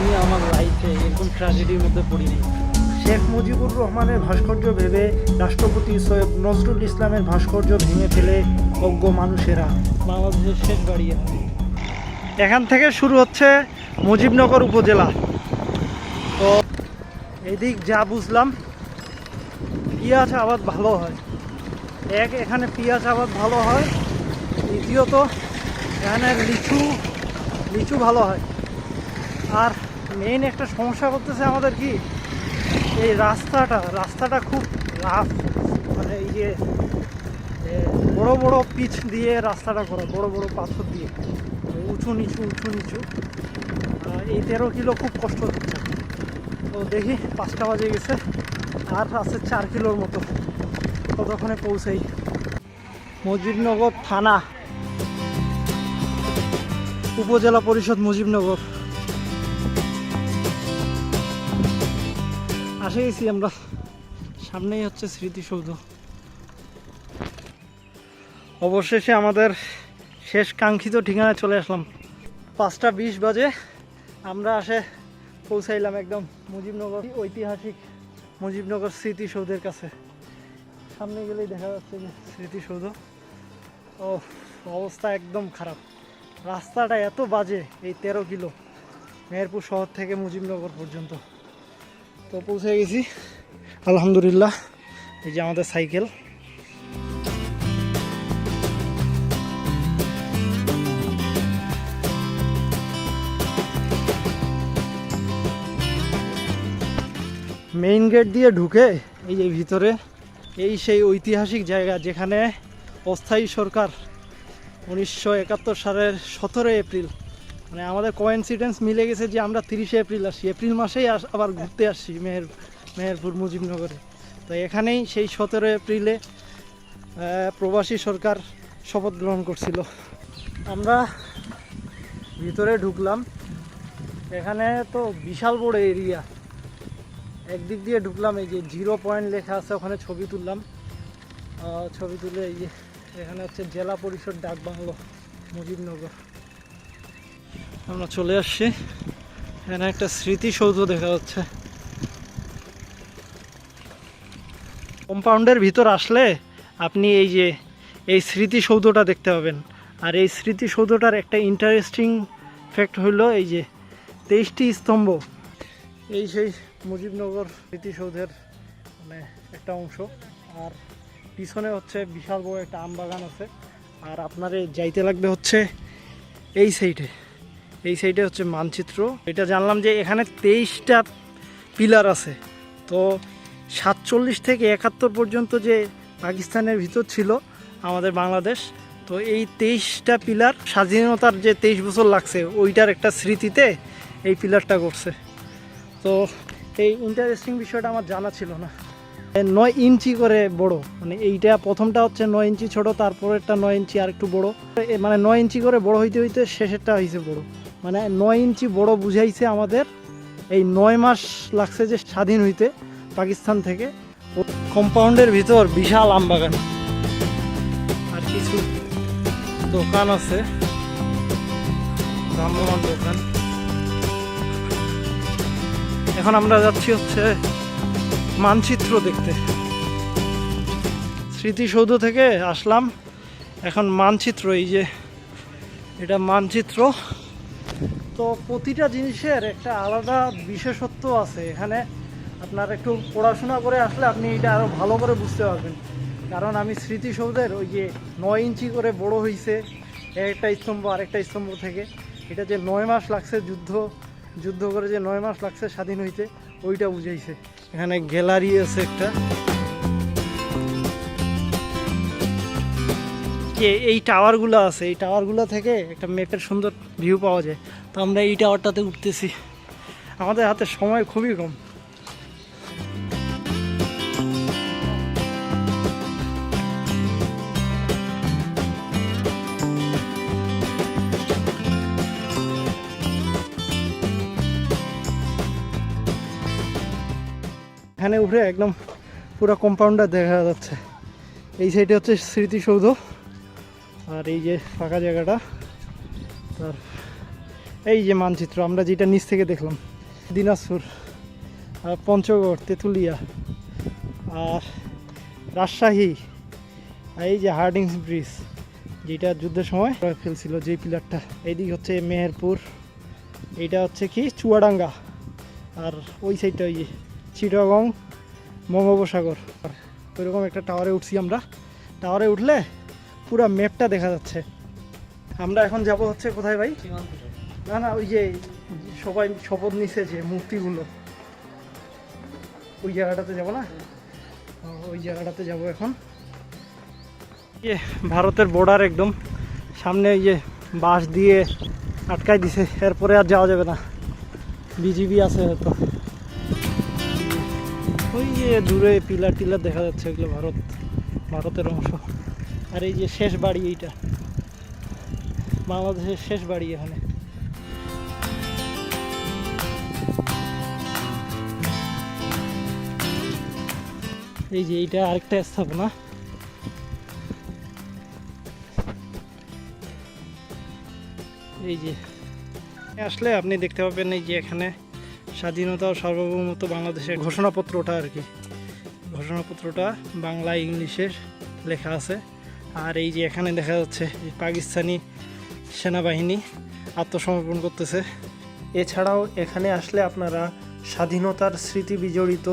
আমি আমার লাইফে এরকম ট্র্যাজেডির মধ্যে পড়িনি। শেখ মুজিবুর রহমানের ভাস্কর্য ভেবে রাষ্ট্রপতি সৈয়দ নজরুল ইসলামের ভাস্কর্য ভেঙে ফেলে অজ্ঞ মানুষেরা। বাংলাদেশের শেষ বাড়ি আমার। এখান থেকে শুরু হচ্ছে মুজিবনগর উপজেলা। তো এদিক যা বুঝলাম পিঁয়াজ আবাদ ভালো হয়। এখানে পিঁয়াজ আবাদ ভালো হয়, দ্বিতীয়ত এখানে লিচু ভালো হয়। আর মেইন একটা সমস্যা করতেছে আমাদের কি, এই রাস্তাটা খুব রাফ। মানে এই যে বড় বড় পিচ দিয়ে রাস্তাটা করা, বড় বড় পাথর দিয়ে উঁচু নিচু। এই 13 কিলো খুব কষ্ট হচ্ছে। তো দেখি 5টা বাজে গেছে, আর আছে 4 কিলোর মতো, ততক্ষণে পৌঁছাই। মুজিবনগর থানা, উপজেলা পরিষদ মুজিবনগর। আসে গেছি আমরা, সামনেই হচ্ছে স্মৃতিসৌধ। অবশেষে আমাদের শেষ কাঙ্ক্ষিত ঠিকানায় চলে আসলাম। 5টা 20 বাজে আমরা পৌঁছাইলাম একদম মুজিবনগর, ঐতিহাসিক মুজিবনগর স্মৃতিসৌধের কাছে। সামনে গেলেই দেখা যাচ্ছে যে স্মৃতিসৌধ। ও অবস্থা একদম খারাপ, রাস্তাটা এত বাজে। এই 13 কিলো মেহেরপুর শহর থেকে মুজিবনগর পর্যন্ত। তো পৌঁছে গেছি আলহামদুলিল্লাহ। এই যে আমাদের সাইকেল। মেইন গেট দিয়ে ঢুকে এই যে ভিতরে, এই সেই ঐতিহাসিক জায়গা যেখানে অস্থায়ী সরকার 1971 সালের 17 এপ্রিল, মানে আমাদের কোইন্সিডেন্স মিলে গেছে যে আমরা 30 এপ্রিল আসি, এপ্রিল মাসেই আবার ঘুরতে আসছি মেহেরপুর মুজিবনগরে। তো এখানেই সেই 17 এপ্রিলে প্রবাসী সরকার শপথ গ্রহণ করছিল। আমরা ভিতরে ঢুকলাম, এখানে তো বিশাল বড় এরিয়া। একদিক দিয়ে ঢুকলাম, এই যে 0 পয়েন্ট লেখা আছে, ওখানে ছবি তুললাম। ছবি তুলে এই যে এখানে হচ্ছে জেলা পরিষদ ডাকবাংলো মুজিবনগর। আমরা চলে আসছি, এখানে একটা স্মৃতিসৌধ দেখা যাচ্ছে। কম্পাউন্ডের ভিতর আসলে আপনি এই স্মৃতিসৌধটা দেখতে পাবেন। আর এই স্মৃতিসৌধটার একটা ইন্টারেস্টিং ফ্যাক্ট হইল এই যে 23টি স্তম্ভ। এই সেই মুজিবনগর স্মৃতিসৌধের মানে একটা অংশ। আর পিছনে হচ্ছে বিশাল বড় একটা আম বাগান আছে। আর আপনারে যাইতে লাগবে হচ্ছে এই সাইডে হচ্ছে মানচিত্র। এটা জানলাম যে এখানে 23টা পিলার আছে। তো 47 থেকে 71 পর্যন্ত যে পাকিস্তানের ভিতর ছিল আমাদের বাংলাদেশ, তো এই 23টা পিলার স্বাধীনতার যে 23 বছর লাগছে ওইটার একটা স্মৃতিতে এই পিলারটা করছে। তো এই ইন্টারেস্টিং বিষয়টা আমার জানা ছিল না। 9 ইঞ্চি করে বড়, মানে এইটা প্রথমটা হচ্ছে 9 ইঞ্চি ছোট, তারপরেরটা 9 ইঞ্চি আর একটু বড়, মানে 9 ইঞ্চি করে বড় হইতে হইতে শেষেরটা হয়েছে বড়। মানে 9 ইঞ্চি বড় বুঝাইছে আমাদের এই 9 মাস লাগছে যে স্বাধীন হইতে পাকিস্তান থেকে। কম্পাউন্ডের ভিতর বিশাল আম বাগান আর কিছু দোকান আছে, ভ্রাম্যমাণ দোকান। এখন আমরা যাচ্ছি হচ্ছে মানচিত্র দেখতে। স্মৃতিসৌধ থেকে আসলাম, এখন মানচিত্র, এই যে এটা মানচিত্র। তো প্রতিটা জিনিসের একটা আলাদা বিশেষত্ব আছে। এখানে আপনার একটু পড়াশোনা করে আসলে আপনি এটা আরও ভালো করে বুঝতে পারবেন। কারণ আমি স্মৃতিসৌধের ওই যে 9 ইঞ্চি করে বড় হয়েছে একটা স্তম্ভ আরেকটা স্তম্ভ থেকে, এটা যে 9 মাস লাগছে যুদ্ধ করে যে 9 মাস লাগছে স্বাধীন হইতে, ওইটা বুঝাইছে। এখানে গ্যালারি আছে একটা, এই টাওয়ারগুলো আছে, এই টাওয়ারগুলো থেকে একটা ম্যাপের সুন্দর ভিউ পাওয়া যায়। তো আমরা এই টাওয়ারটাতে উঠতেছি, আমাদের হাতে সময় খুবই কম। এখানে উঠে একদম পুরো কম্পাউন্ডটা দেখা যাচ্ছে। এই সাইডে হচ্ছে স্মৃতিসৌধ, আর এই যে ফাঁকা জায়গাটা, তার এই যে মানচিত্র আমরা যেটা নিচ থেকে দেখলাম। দিনাজপুর, পঞ্চগড়, তেঁতুলিয়া আর রাজশাহী। এই যে হার্ডিংস ব্রিজ, যেটা যুদ্ধের সময় ফেলছিল যে পিলারটা। এইদিকে হচ্ছে মেহেরপুর, এইটা হচ্ছে কি চুয়াডাঙ্গা, আর ওই সাইডটা ওই যে চিটাগং, বঙ্গোপসাগর। ওইরকম একটা টাওয়ারে উঠছি আমরা। টাওয়ারে উঠলে পুরো ম্যাপটা দেখা যাচ্ছে। আমরা এখন যাব হচ্ছে কোথায় ভাই? না না, ওই যে সবাই শপথ নিছে যে মূর্তিগুলো, ওই জায়গাটাতে যাব না? ওই জায়গাটাতে যাব এখন। ভারতের বর্ডার একদম সামনে, ওই যে বাঁশ দিয়ে আটকাই দিছে, এরপরে আর যাওয়া যাবে না। বিজিবি আছে হয়তো। ওই যে দূরে পিলার টিলার দেখা যাচ্ছে, এগুলো ভারতের অংশ। আর এই যে শেষ বাড়ি, এইটা বাংলাদেশের শেষ বাড়ি এখানে। এই যে এইটা আরেকটা স্থাপনা। এই যে আসলে আপনি দেখতে পাবেন এই যে এখানে স্বাধীনতা ও সার্বভৌমত্ব বাংলাদেশের ঘোষণাপত্রটা আর কি। ঘোষণাপত্রটা বাংলা ইংলিশে লেখা আছে। আর এই যে এখানে দেখা যাচ্ছে পাকিস্তানি সেনাবাহিনী আত্মসমর্পণ করতেছে। এছাড়াও এখানে আসলে আপনারা স্বাধীনতার স্মৃতি বিজড়িত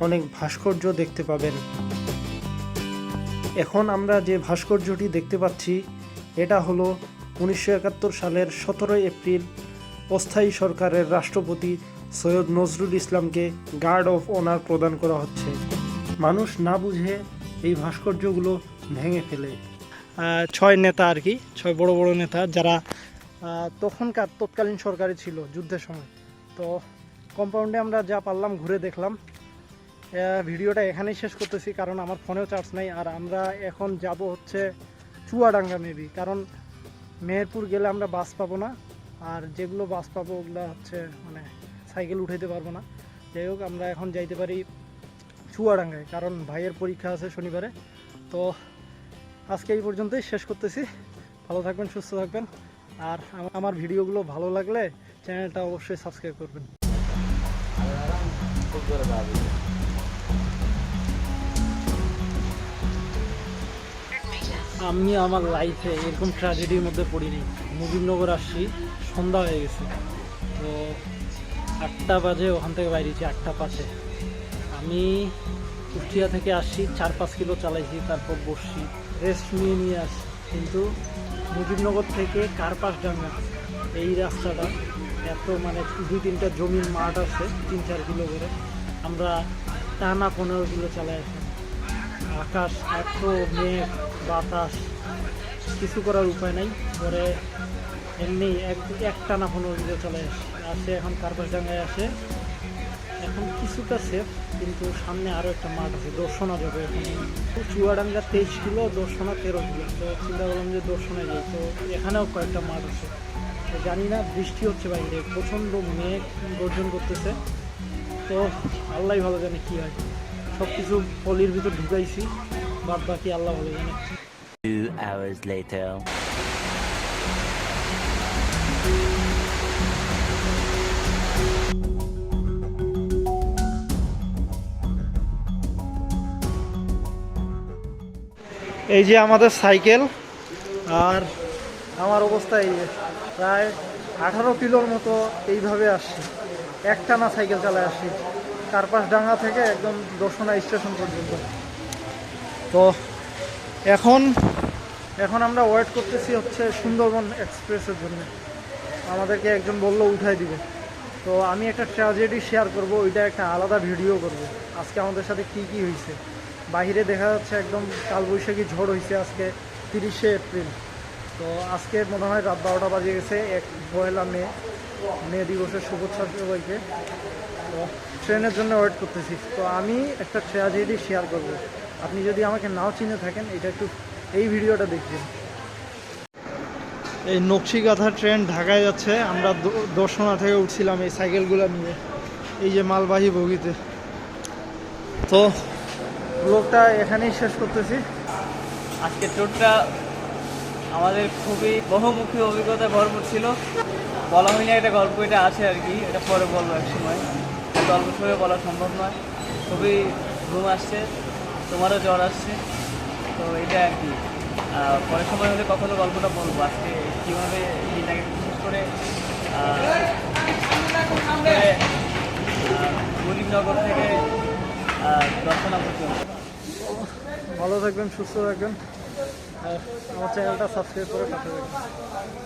অনেক ভাস্কর্য দেখতে পাবেন। এখন আমরা যে ভাস্কর্যটি দেখতে পাচ্ছি এটা হলো 1971 সালের 17 এপ্রিল অস্থায়ী সরকারের রাষ্ট্রপতি সৈয়দ নজরুল ইসলামকে গার্ড অফ অনার প্রদান করা হচ্ছে। মানুষ না বুঝে এই ভাস্কর্যগুলো ভেঙে ফেলে। 6 নেতা আর কি, 6 বড় বড় নেতা যারা তখনকার তৎকালীন সরকারে ছিল যুদ্ধের সময়। তো কম্পাউন্ডে আমরা যা পারলাম ঘুরে দেখলাম। ভিডিওটা এখানেই শেষ করতেছি, কারণ আমার ফোনেও চার্জ নাই। আর আমরা এখন যাব হচ্ছে চুয়াডাঙ্গা মেবি, কারণ মেহেরপুর গেলে আমরা বাস পাবো না। আর যেগুলো বাস পাবো ওগুলো হচ্ছে মানে সাইকেল উঠাইতে পারবো না। যাই হোক, আমরা এখন যাইতে পারি চুয়াডাঙ্গায়, কারণ ভাইয়ের পরীক্ষা আছে শনিবারে। তো আজকে এই পর্যন্তই শেষ করতেছি। ভালো থাকবেন, সুস্থ থাকবেন। আর আমার ভিডিওগুলো ভালো লাগলে চ্যানেলটা অবশ্যই সাবস্ক্রাইব করবেন। আমি আমার লাইফে এরকম ট্র্যাজেডির মধ্যে পড়িনি। মুজিবনগর আসছি, সন্ধ্যা হয়ে গেছে। তো 8টা বাজে ওখান থেকে বাইরেছি, 8টা 5-এ। আমি কুষ্টিয়া থেকে আসছি, 4-5 কিলো চালাইছি, তারপর বসছি, রেস্ট নিয়ে আসছি। কিন্তু মুজিবনগর থেকে কার্পাসডাঙ্গা এই রাস্তাটা এত মানে 2-3টা জমির মাঠ আছে, 3-4 কিলো করে। আমরা টানা 15 কিলো চালাই আসি। আকাশ এত মেঘ, বাতাস, কিছু করার উপায় নাই। পরে এমনি একটানা 15 কিলো চলে আসে। এখন কার্পাসডাঙ্গায় আসে, এখন কিছুটা সেফ, কিন্তু সামনে আরও একটা মাঠ আছে, দর্শনা যাবে। এখন চুয়াডাঙ্গা 23 কিলো, দর্শনা 13 কিলো। তো চিন্তা করলাম যে দর্শনে যাই। তো এখানেও কয়েকটা মাঠ আছে। তো জানি না, বৃষ্টি হচ্ছে বাইরে, প্রচণ্ড মেঘ গর্জন করতেছে। তো আল্লাহ ভালো জানে কী হয়। সব কিছু পলির ভিতর ঢুকাইছি, বাদ বাকি আল্লাহ ভালো জানে। 2 hours later. এই যে আমাদের সাইকেল, আর আমার অবস্থা এই যে প্রায় 18 কিলোর মতো এইভাবে আসছি, একটানা সাইকেল চালায় আসছি কার্পাসডাঙ্গা থেকে একদম দর্শনা স্টেশন পর্যন্ত। তো এখন আমরা ওয়েট করতেছি হচ্ছে সুন্দরবন এক্সপ্রেসের জন্য। আমাদেরকে একজন বললো উঠাই দিবে। তো আমি একটা ট্র্যাজেডি শেয়ার করব, ওইটা একটা আলাদা ভিডিও করব। আজকে আমাদের সাথে কি কি হয়েছে। বাইরে দেখা যাচ্ছে একদম কালবৈশাখী ঝড় হয়েছে আজকে 30শে এপ্রিল। তো আজকে মনে হয় রাত 12টা বাজে গেছে। 1 মে দিবসের শুভেচ্ছা সবাইকে। তো ট্রেনের জন্য ওয়েট করতেছি। তো আমি একটা ট্র্যাজেডি শেয়ার করব। আপনি যদি আমাকে নাও চিনে থাকেন, এটা একটু এই ভিডিওটা দেখবেন। এই নকশিকাঁথা ট্রেন ঢাকায় যাচ্ছে। আমরা দর্শনা থেকে উঠছিলাম এই সাইকেলগুলো নিয়ে, এই যে মালবাহী বগিতে। তো ব্লগটা এখানেই শেষ করতেছি। আজকের ট্যুরটা আমাদের খুবই বহুমুখী অভিজ্ঞতায় ভরপুর ছিল। বলা হয়নি একটা গল্প, এটা আছে আর কি, এটা পরে বলবো এক সময়। এত অল্প সময়ে বলা সম্ভব নয়, খুবই ঘুম আসছে, তোমারও জ্বর আসছে, তো এটা আর কি। পরের সময় হলে কখনো গল্পটা বলবো। আজকে কীভাবে দিনটাকে বিশেষ করে মুজিবনগর থেকে দর্শনা পর্যন্ত। ভালো থাকবেন, সুস্থ থাকবেন, আর আমার চ্যানেলটা সাবস্ক্রাইব করে পাঠাবেন।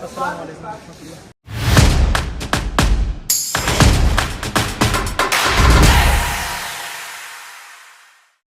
আসসালামু আলাইকুম রহমতুল্লাহ।